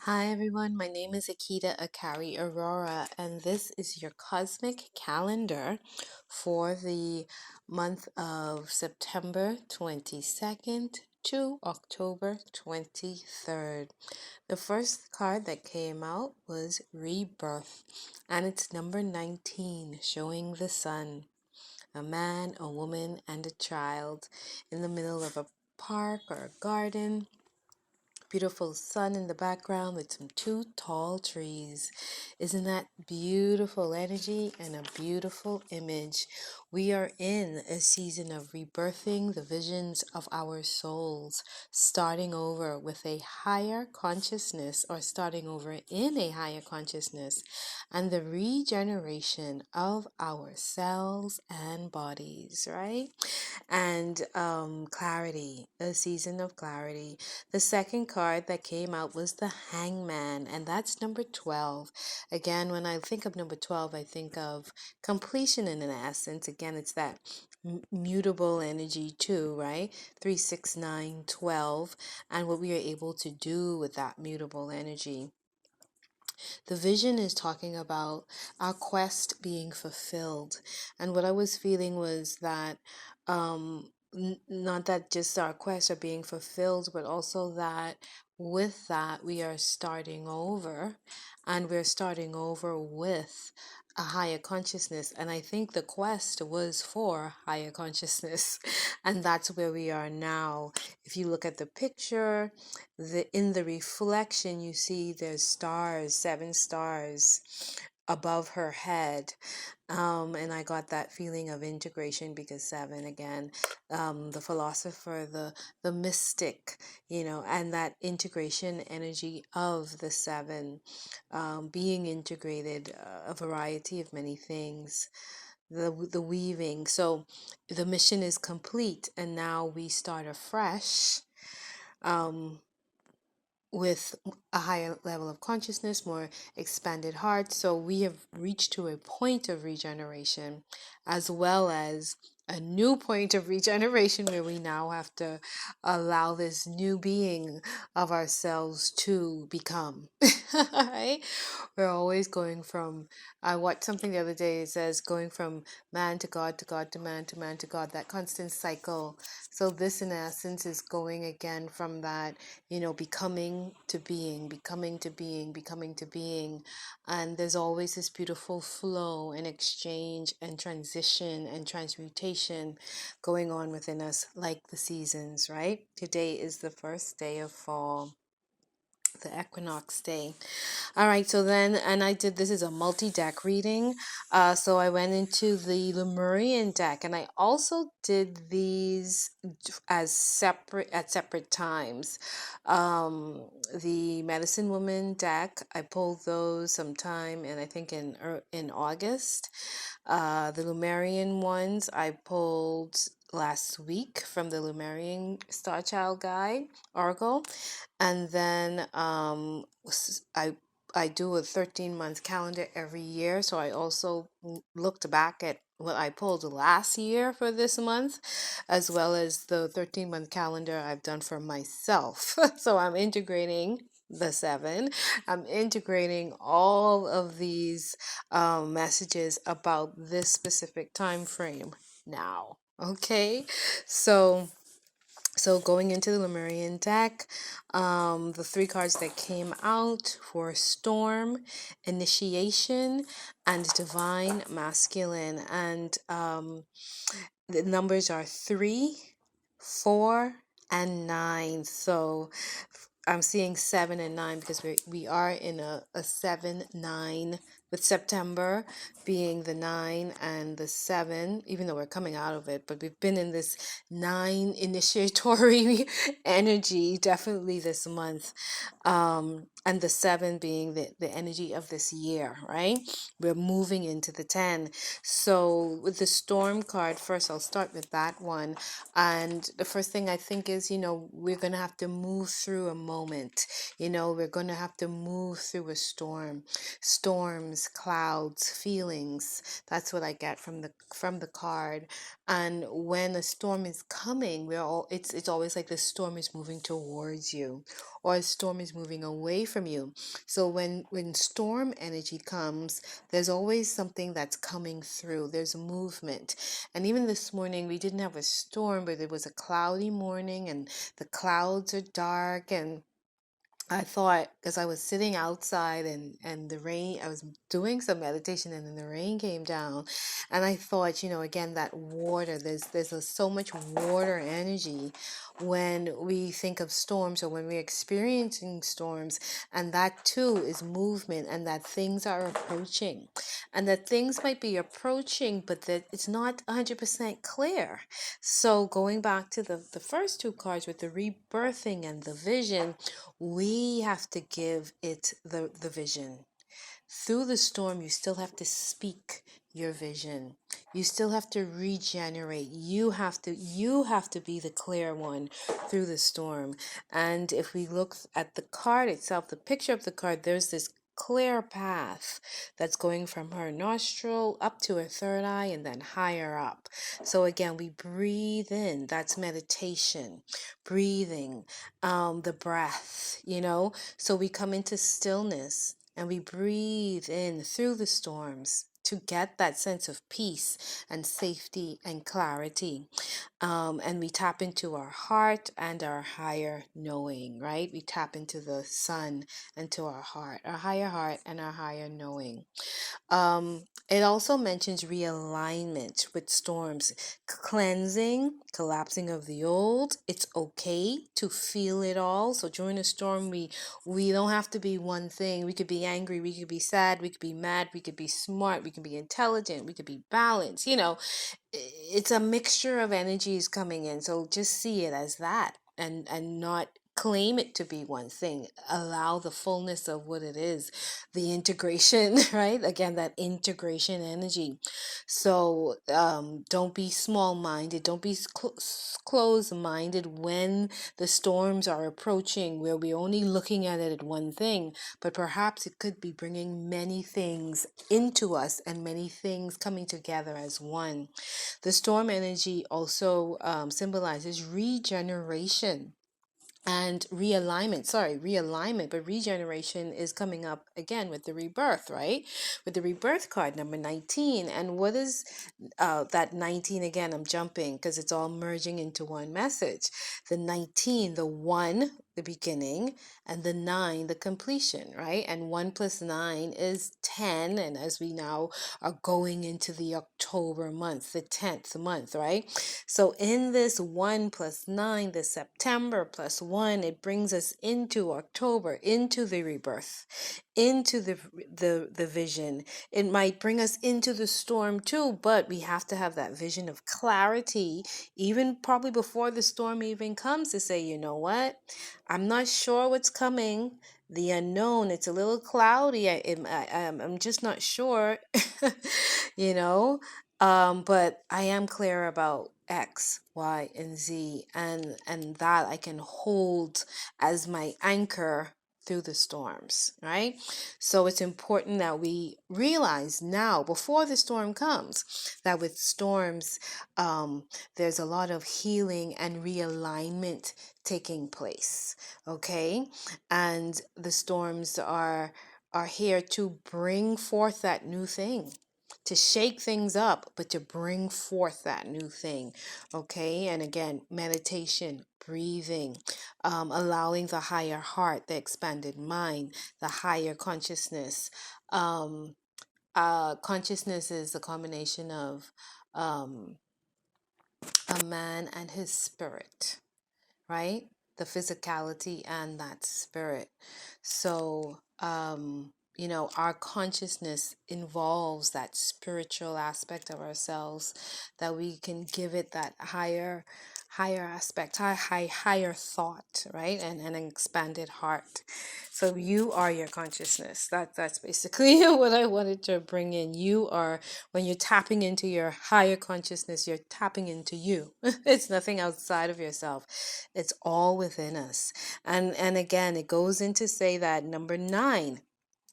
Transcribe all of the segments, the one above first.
Hi everyone, my name is Akeyta Akari Aurora, and this is your Cosmic Calendar for the month of September 22nd to October 23rd. The first card that came out was Rebirth, and it's number 19, showing the sun, a man, a woman, and a child in the middle of a park or a garden. Beautiful sun in the background with some two tall trees. Isn't that beautiful energy and a beautiful image? We are in a season of rebirthing the visions of our souls, starting over with a higher consciousness or starting over in a higher consciousness, and the regeneration of our cells and bodies, right? And clarity, a season of clarity. The second card that came out was the Hangman, and that's number 12. Again, when I think of number 12, I think of completion in an essence. Again, it's that mutable energy too, right? 3, 6, 9, 12, and what we are able to do with that mutable energy. The vision is talking about our quest being fulfilled. And what I was feeling was that not that just our quests are being fulfilled, but also that with that we are starting over, and we're starting over with a higher consciousness. And I think the quest was for higher consciousness, and that's where we are now. If you look at the picture, in the reflection you see there's stars, 7 stars above her head, and I got that feeling of integration because 7 again, the philosopher, the mystic, and that integration energy of the 7, being integrated, a variety of many things, the weaving. So the mission is complete, and now we start afresh. Um, with a higher level of consciousness, more expanded heart. So we have reached to a point of regeneration, as well as a new point of regeneration where we now have to allow this new being of ourselves to become. Right? We're always going from, I watched something the other day, it says going from man to God to God to man to man to God, that constant cycle. So this in essence is going again from that, becoming to being, becoming to being, becoming to being. And there's always this beautiful flow and exchange and transition and transmutation going on within us, like the seasons, right? Today is the first day of fall, the equinox day. All right, so then, and I did, this is a multi-deck reading. So I went into the Lemurian deck, and I also did these as at separate times. The Medicine Woman deck, I pulled those sometime, and I think in August. The Lemurian ones I pulled last week from the Lemurian Star Child Guide Oracle, and then I do a 13-month calendar every year, so I also looked back at what I pulled last year for this month, as well as the 13-month calendar I've done for myself. So I'm integrating the 7. I'm integrating all of these messages about this specific time frame now. Okay, so going into the Lemurian deck, the 3 cards that came out for Storm, Initiation, and Divine Masculine. And the numbers are 3, 4, and 9. So I'm seeing 7 and 9 because we are in a 7-9, with September being the 9 and the 7, even though we're coming out of it, but we've been in this 9 initiatory energy definitely this month, and the 7 being the energy of this year, right? We're moving into the 10. So with the Storm card, first I'll start with that one, and the first thing I think is, we're going to have to move through a moment. We're going to have to move through a storm. Storms, storms, clouds, feelings. That's what I get from the card. And when a storm is coming, it's always like the storm is moving towards you, or a storm is moving away from you. So when storm energy comes, there's always something that's coming through. There's movement. And even this morning, we didn't have a storm, but it was a cloudy morning, and the clouds are dark. And I thought, because I was sitting outside, and the rain, I was doing some meditation, and then the rain came down. And I thought, again, that water, so much water energy when we think of storms, or when we're experiencing storms. And that too is movement, and that things are approaching. And that things might be approaching, but that it's not 100% clear. So going back to the first two cards with the rebirthing and the vision, we have to give it the vision. Through the storm, you still have to speak your vision. You still have to regenerate. You have to be the clear one through the storm. And if we look at the card itself, the picture of the card, there's this clear path that's going from her nostril up to her third eye and then higher up. So again, we breathe in. That's meditation. Breathing, the breath, So we come into stillness, and we breathe in through the storms to get that sense of peace and safety and clarity. And we tap into our heart and our higher knowing, right? We tap into the sun and to our heart, our higher heart and our higher knowing. It also mentions realignment with storms, cleansing, collapsing of the old. It's okay to feel it all. So during a storm, we don't have to be one thing. We could be angry, we could be sad, we could be mad, we could be smart, we could be intelligent, we could be balanced. It's a mixture of energies coming in. So just see it as that, and not claim it to be one thing. Allow the fullness of what it is, the integration, right? Again, that integration energy. So don't be small-minded, don't be closed-minded when the storms are approaching, where we're only looking at it at one thing, but perhaps it could be bringing many things into us, and many things coming together as one. The storm energy also symbolizes regeneration and realignment, but regeneration is coming up again with the rebirth, right? With the rebirth card number 19. And what is that 19 again? I'm jumping because it's all merging into one message. The 19, the 1, the beginning, and the 9, the completion, right? And 1 plus 9 is 10. And as we now are going into the October month, the 10th month, right? So in this 1 plus 9, the September plus 1, it brings us into October, into the rebirth, into the vision. It might bring us into the storm too, but we have to have that vision of clarity, even probably before the storm even comes, to say, you know what? I'm not sure what's coming. The unknown, it's a little cloudy. I'm just not sure, you know. But I am clear about X, Y, and Z, and that I can hold as my anchor through the storms, right? So it's important that we realize now, before the storm comes, that with storms, there's a lot of healing and realignment taking place, okay? And the storms are here to bring forth that new thing, to shake things up, but to bring forth that new thing. Okay. And again, meditation, breathing, allowing the higher heart, the expanded mind, the higher consciousness. Consciousness is a combination of a man and his spirit, right? The physicality and that spirit. So, our consciousness involves that spiritual aspect of ourselves, that we can give it that higher aspect, higher thought, right? And an expanded heart. So you are your consciousness. That's basically what I wanted to bring in. You are, when you're tapping into your higher consciousness, you're tapping into you. It's nothing outside of yourself. It's all within us. And again, it goes in to say that number 9,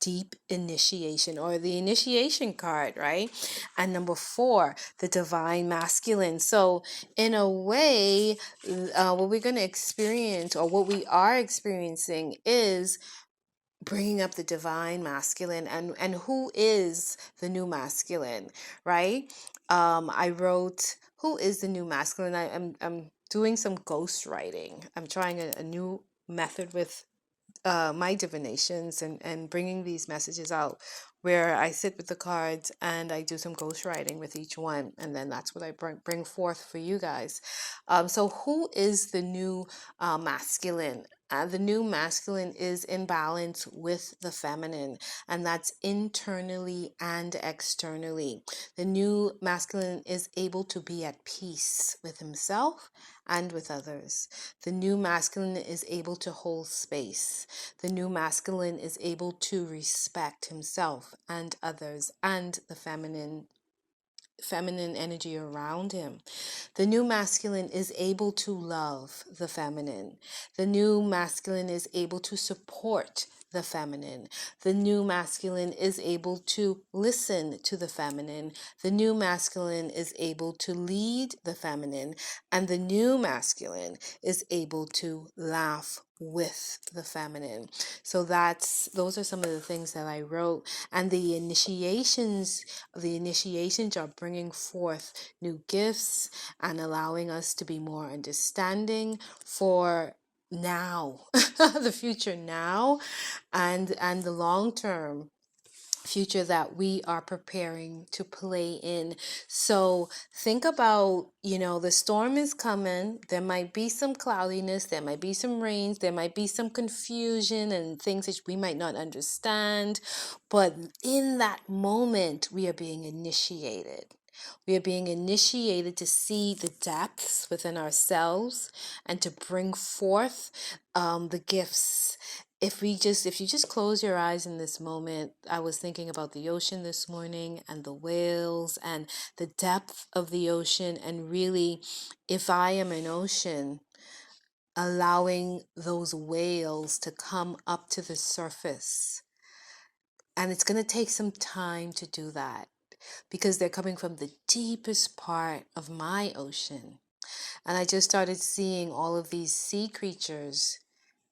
deep initiation, or the initiation card, right? And number 4, the divine masculine. So in a way, what we're going to experience, or what we are experiencing, is bringing up the divine masculine. And who is the new masculine, right? I wrote, who is the new masculine? I'm doing some ghost writing. I'm trying a new method with my divinations, and bringing these messages out, where I sit with the cards and I do some ghostwriting with each one, and then that's what I bring forth for you guys. So who is the new masculine? The new masculine is in balance with the feminine, and that's internally and externally. The new masculine is able to be at peace with himself and with others. The new masculine is able to hold space. The new masculine is able to respect himself and others and the feminine energy around him. The new masculine is able to love the feminine. The new masculine is able to support the feminine. The new masculine is able to listen to the feminine. The new masculine is able to lead the feminine. And the new masculine is able to laugh with the feminine. So those are some of the things that I wrote. And the initiations are bringing forth new gifts and allowing us to be more understanding for now, the future now, and the long term future that we are preparing to play in. So think about, the storm is coming. There might be some cloudiness, there might be some rains, there might be some confusion and things that we might not understand. But in that moment, we are being initiated. We are being initiated to see the depths within ourselves and to bring forth the gifts. If you just close your eyes in this moment, I was thinking about the ocean this morning and the whales and the depth of the ocean. And really, if I am an ocean, allowing those whales to come up to the surface. And it's going to take some time to do that, because they're coming from the deepest part of my ocean. And I just started seeing all of these sea creatures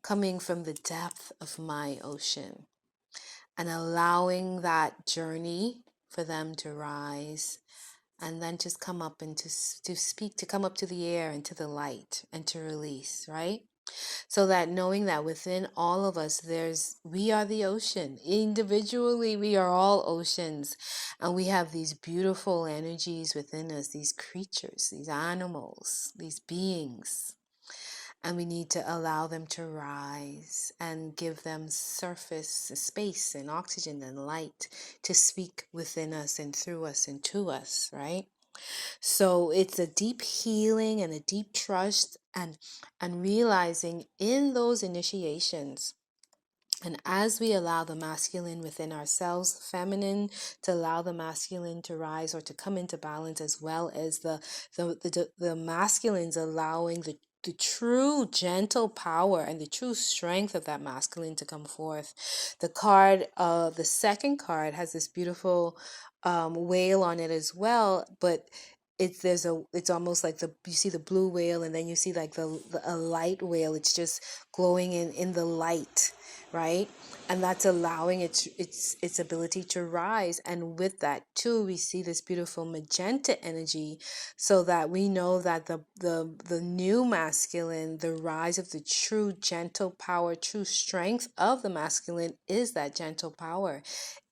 coming from the depth of my ocean, and allowing that journey for them to rise and then just come up and to speak, to come up to the air and to the light and to release, right? So that knowing that within all of us, we are the ocean. Individually, we are all oceans, and we have these beautiful energies within us, these creatures, these animals, these beings. And we need to allow them to rise and give them surface, space, and oxygen and light to speak within us and through us and to us, right? So it's a deep healing and a deep trust, and realizing in those initiations. And as we allow the masculine within ourselves, feminine, to allow the masculine to rise or to come into balance, as well as the masculines allowing the true gentle power and the true strength of that masculine to come forth. The second card has this beautiful whale on it as well, but it's almost like you see the blue whale, and then you see like a light whale. It's just glowing in the light, right? And that's allowing its ability to rise. And with that too, we see this beautiful magenta energy, so that we know that the new masculine, the rise of the true gentle power, true strength of the masculine, is that gentle power,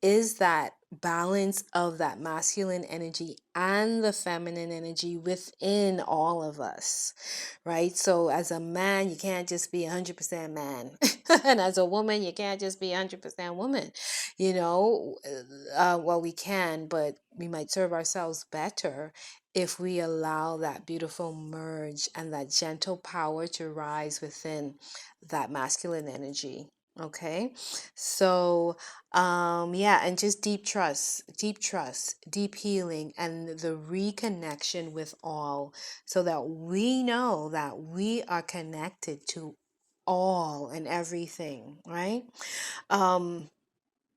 is that balance of that masculine energy and the feminine energy within all of us, right? So as a man, you can't just be 100% man. And as a woman, you can't just be 100% woman. Well, we can, but we might serve ourselves better if we allow that beautiful merge and that gentle power to rise within that masculine energy. Okay, so yeah, and just deep trust, deep healing, and the reconnection with all, so that we know that we are connected to all and everything, right?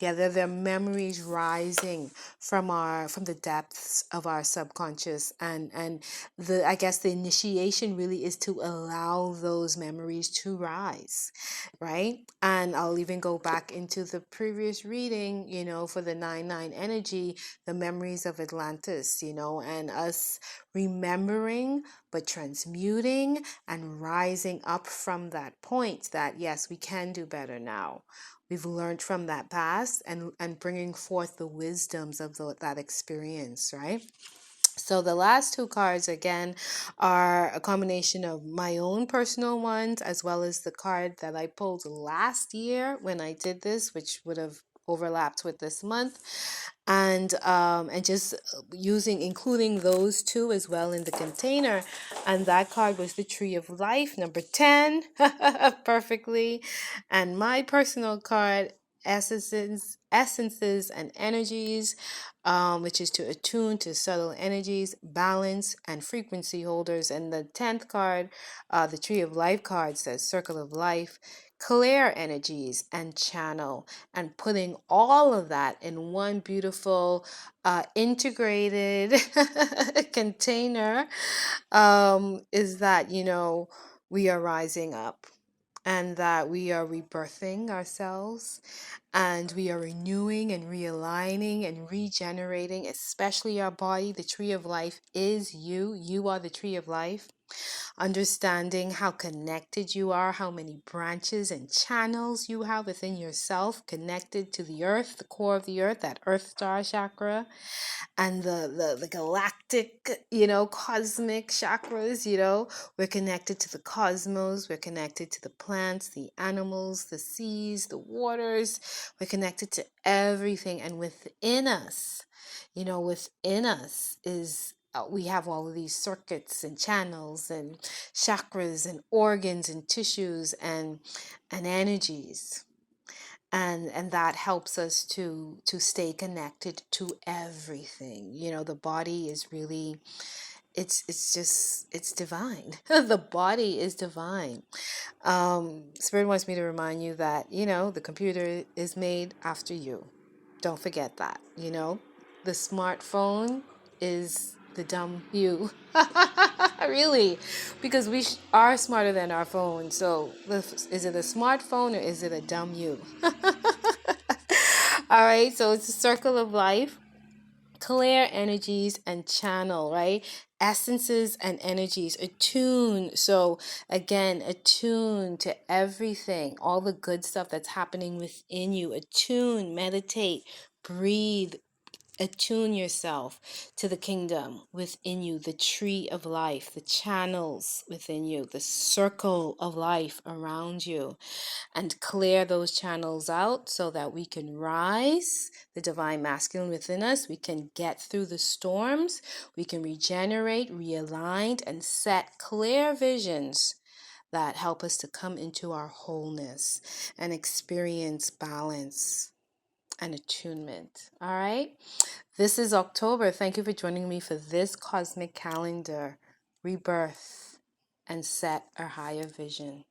Yeah, they're memories rising from the depths of our subconscious, and the I guess the initiation really is to allow those memories to rise, right? And I'll even go back into the previous reading, for the 9-9 energy, the memories of Atlantis, and us remembering but transmuting and rising up from that point that yes, we can do better now. We've learned from that past and bringing forth the wisdoms of that experience, right? So the last two cards again are a combination of my own personal ones as well as the card that I pulled last year when I did this, which would have overlapped with this month, and just including those two as well in the container. And that card was the Tree of Life, number 10, perfectly. And my personal card, essences and energies, which is to attune to subtle energies, balance, and frequency holders. And the 10th card, the Tree of Life card, says Circle of Life, clear energies and channel, and putting all of that in one beautiful integrated container, is that we are rising up and that we are rebirthing ourselves, and we are renewing and realigning and regenerating, especially our body. The Tree of Life is you. You are the Tree of Life. Understanding how connected you are, how many branches and channels you have within yourself, connected to the earth, the core of the earth, that earth star chakra, and the galactic, cosmic chakras. We're connected to the cosmos, we're connected to the plants, the animals, the seas, the waters. We're connected to everything, and within us, is we have all of these circuits and channels and chakras and organs and tissues and energies, and that helps us to stay connected to everything. The body is really, it's divine. The body is divine. Spirit wants me to remind you that the computer is made after you. Don't forget that. The smartphone is the dumb you. Really, because we are smarter than our phone. So is it a smartphone or is it a dumb you? All right, so it's a circle of life, clear energies and channel, right? Essences and energies, attune. So again, attune to everything, all the good stuff that's happening within you. Attune, meditate, breathe. Attune yourself to the kingdom within you, the tree of life, the channels within you, the circle of life around you, and clear those channels out so that we can rise, the divine masculine within us. We can get through the storms. We can regenerate, realign, and set clear visions that help us to come into our wholeness and experience balance and attunement. All right. This is October. Thank you for joining me for this cosmic calendar, rebirth, and set a higher vision.